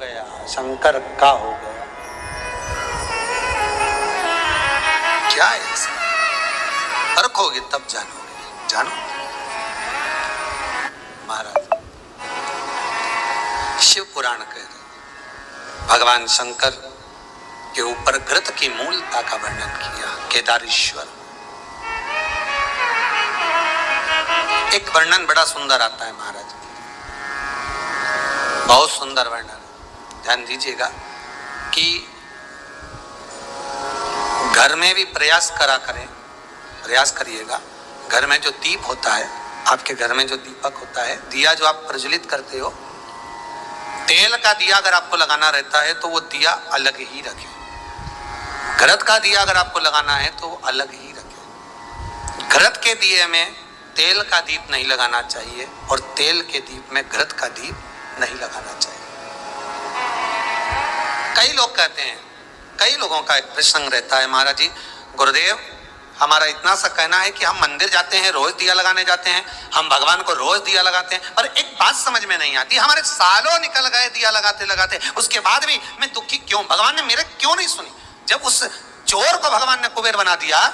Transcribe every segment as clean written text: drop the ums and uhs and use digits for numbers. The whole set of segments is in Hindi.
गया, शंकर का हो गया। क्या है ऐसा? परखोगे तब जानोगे। जानो महाराज, शिव पुराण कह रहे भगवान शंकर के ऊपर घृत की मूलता का वर्णन किया। केदारेश्वर एक वर्णन बड़ा सुंदर आता है महाराज, बहुत सुंदर वर्णन। ध्यान दीजिएगा कि घर में भी प्रयास प्रयास करिएगा। घर में जो दीप होता है, आपके घर में जो दीपक होता है, दिया जो आप प्रज्वलित करते हो, तेल का दिया अगर आपको लगाना रहता है तो वो दिया अलग ही रखें। घृत का दिया अगर आपको लगाना है तो अलग ही रखें। घृत के दिए में तेल का दीप नहीं लगाना चाहिए और तेल के दीप में घृत का दीप नहीं लगाना चाहिए। कई लोग कहते हैं, कई लोगों का एक प्रसंग रहता है, महाराज जी गुरुदेव हमारा इतना सा कहना है कि हम मंदिर जाते हैं, रोज दिया लगाने जाते हैं, हम भगवान को रोज दिया लगाते हैं, पर एक बात समझ में नहीं आती, हमारे सालों निकल गए दिया लगाते लगाते, उसके बाद भी मैं दुखी क्यों? भगवान ने मेरे क्यों नहीं सुनी? जब उस चोर को भगवान ने कुबेर बना दिया,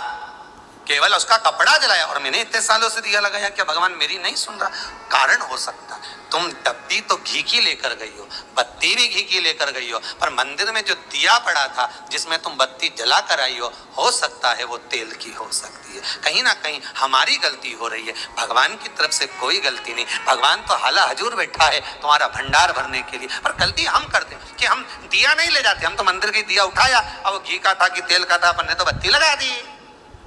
केवल उसका कपड़ा जलाया, और मैंने इतने सालों से दिया लगाया, क्या भगवान मेरी नहीं सुन रहा? कारण हो सकता तुम डब्बी तो घी की लेकर गई हो, बत्ती भी घी की लेकर गई हो, पर मंदिर में जो दिया पड़ा था जिसमें तुम बत्ती जला कर आई हो सकता है वो तेल की हो सकती है। कहीं ना कहीं हमारी गलती हो रही है, भगवान की तरफ से कोई गलती नहीं। भगवान तो हाला हजूर बैठा है तुम्हारा भंडार भरने के लिए, पर गलती हम करते हैं कि हम दिया नहीं ले जाते। हम तो मंदिर के दिया उठाया, अब घी का था कि तेल का था, अपन ने तो बत्ती लगा दी,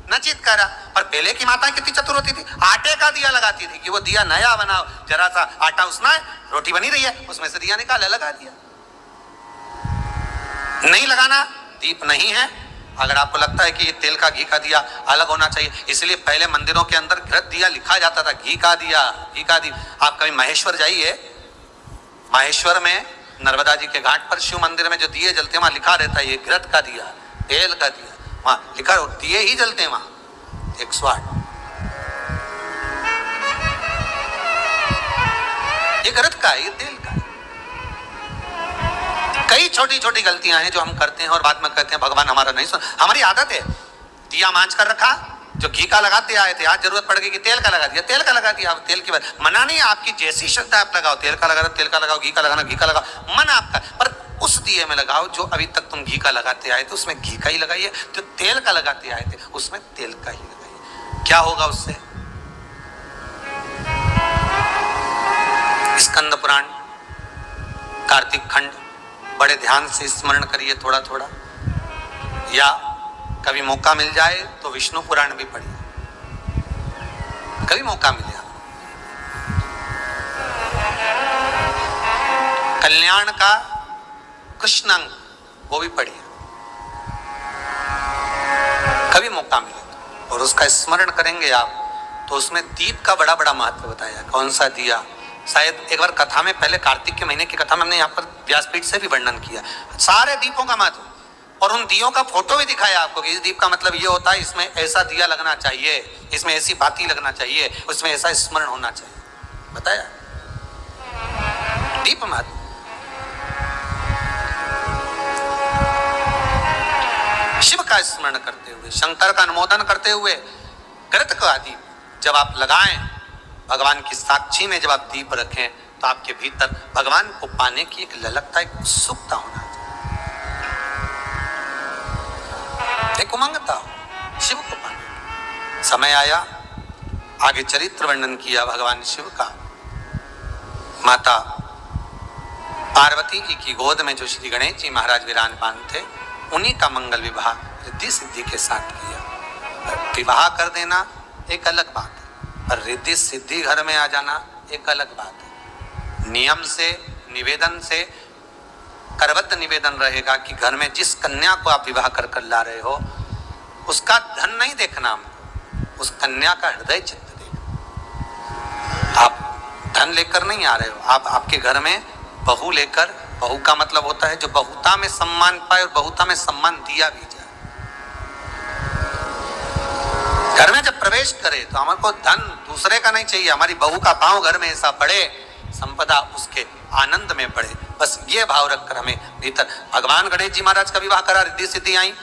नचित करा। पर पहले की माता कितनी चतुर होती थी, आटे का दिया लगाती थी कि वो दिया नया बनाओ, जरा सा आटा उसना है, रोटी बनी रही है, उसमें से दिया निकाला लगा दिया। नहीं लगाना, दीप नहीं है। अगर आपको लगता है कि ये तेल का घी का दिया अलग होना चाहिए, इसलिए पहले मंदिरों के अंदर घृत दिया लिखा जाता था, घी का दिया, घी का दिया। आप कभी महेश्वर जाइए, महेश्वर में नर्मदा जी के घाट पर शिव मंदिर में जो दिए जलते वहां लिखा रहता है ये घृत का दिया, तेल का दिया, वहां लिखा दिए ही जलते हैं वहां 108। ये घृत का है, ये तेल का है। कई छोटी छोटी गलतियां हैं जो हम करते हैं और बाद में कहते हैं भगवान हमारा नहीं सुन। हमारी आदत है, दिया मांझ कर रखा, जो घी का लगाते आए थे, आज जरूरत पड़ गई कि तेल का लगा दिया, तेल का लगा दिया। तेल की बात मना नहीं, आपकी जैसी श्रद्धा आप लगाओ, तेल का लगाओ, तेल का लगाओ, घी का लगाना घी का लगाओ, मन आपका, पर उस दिए में लगाओ जो अभी तक तुम घी का लगाते आए थे उसमें घी का ही लगाइए, जो तेल का लगाते आए थे उसमें तेल का ही लगाइए। क्या होगा उससे? स्कंद पुराण, कार्तिक खंड बड़े ध्यान से स्मरण करिए थोड़ा थोड़ा, या कभी मौका मिल जाए तो विष्णु पुराण भी पढ़िए, कभी मौका मिले। कल्याण का कृष्णांग वो भी पढ़िए, कभी मौका मिले तो। और उसका स्मरण करेंगे आप तो उसमें दीप का बड़ा बड़ा महत्व बताया। कौन सा दिया? शायद एक बार कथा में, पहले कार्तिक के महीने की कथा में हमने यहाँ पर व्यासपीठ से भी वर्णन किया सारे दीपों का महत्व, और उन दियों का फोटो भी दिखाया आपको कि इस दीप का मतलब ये होता है, इसमें ऐसा दिया लगना चाहिए, इसमें ऐसी बाती लगना चाहिए, उसमें ऐसा स्मरण होना चाहिए, बताया दीप महत्व। शिव का स्मरण करते हुए, शंकर का अनुमोदन करते हुए, घृत का दीप जब आप लगाएं, भगवान की साक्षी में जब आप दीप रखें तो आपके भीतर भगवान को पाने की एक ललकता, एक उत्सुकता होना चाहिए, एक उमंगता हो शिव को पाने। समय आया, आगे चरित्र वर्णन किया भगवान शिव का। माता पार्वती जी की गोद में जो श्री गणेश जी महाराज विराजमान थे, उन्हीं का मंगल विवाह रिद्धि सिद्धि के साथ किया। विवाह कर देना एक अलग बात है, पर रिद्धि सिद्धि घर में आ जाना एक अलग बात है। नियम से, निवेदन से, करबद्ध निवेदन रहेगा कि घर में जिस कन्या को आप विवाह कर कर ला रहे हो उसका धन नहीं देखना हमको, उस कन्या का हृदय चित्त देखना। आप धन लेकर नहीं आ रहे हो, आप आपके घर में बहू लेकर, बहू का मतलब होता है जो बहुता में सम्मान पाए और बहुता में सम्मान दिया भी जाए। घर में जब प्रवेश करे तो हमारे को धन दूसरे का नहीं चाहिए, हमारी बहू का पांव घर में ऐसा पड़े, संपदा उसके आनंद में बढ़े। बस ये भाव रखकर हमें भीतर, भगवान गणेश जी महाराज का विवाह करा, रिद्धि सिद्धि आई,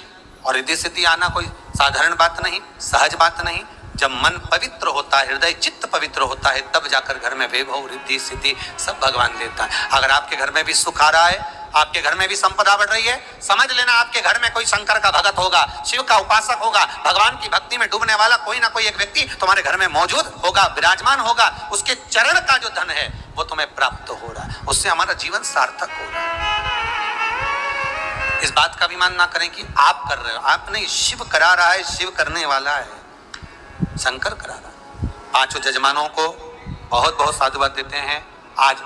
और रिद्धि सिद्धि आना कोई साधारण बात नहीं, सहज बात नहीं। जब मन पवित्र होता है, हृदय चित्त पवित्र होता है, तब जाकर घर में वैभव रिद्धि सिद्धि सब भगवान देता है। अगर आपके घर में भी सुख आ रहा है, आपके घर में भी संपदा बढ़ रही है, समझ लेना आपके घर में कोई शंकर का भगत होगा, शिव का उपासक होगा, भगवान की भक्ति में डूबने वाला कोई ना कोई एक व्यक्ति तुम्हारे घर में मौजूद होगा, विराजमान होगा। उसके चरण का जो धन है वो तुम्हें प्राप्त हो रहा है, उससे हमारा जीवन सार्थक हो रहा है। इस बात का अभिमान ना करें कि आप कर रहे हो, आप नहीं, शिव करा रहा है, शिव करने वाला है, शंकर करा रहा है। पांचों जजमानों को बहुत बहुत साधुवाद देते हैं। आज